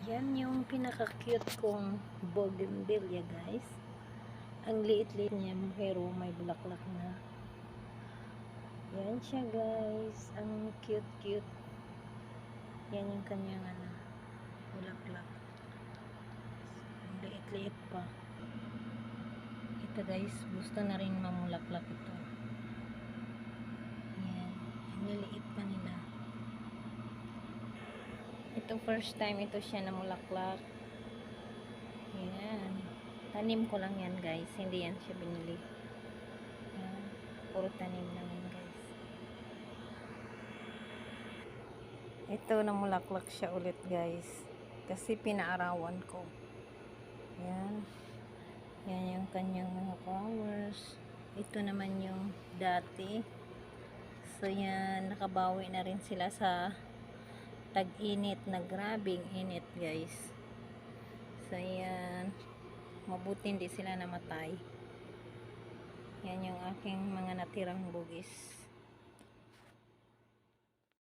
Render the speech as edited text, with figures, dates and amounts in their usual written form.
Yan yung pinaka-cute kong bougainvillea, guys. Ang liit-liit niya pero may bulaklak na. Yan siya, guys. Ang cute-cute. Yan yung kanyang bulaklak. Ang liit-liit pa. Ito, guys. Gusto na rin mamulaklak ito. Yan. Ang liliit pa nila. Ito first time ito siya namulaklak. Yan. Tanim ko lang yan, guys. Hindi yan siya binili. Yan. Puro tanim lang yan, guys. Ito namulaklak siya ulit, guys. Kasi pinaarawan ko. Yan. Yan yung kanyang mga flowers. Ito naman yung dati. So yan, nakabawi na rin sila sa tag-init na grabing init, guys. So yan, mabuti hindi sila namatay. Yan yung aking mga natirang bugis.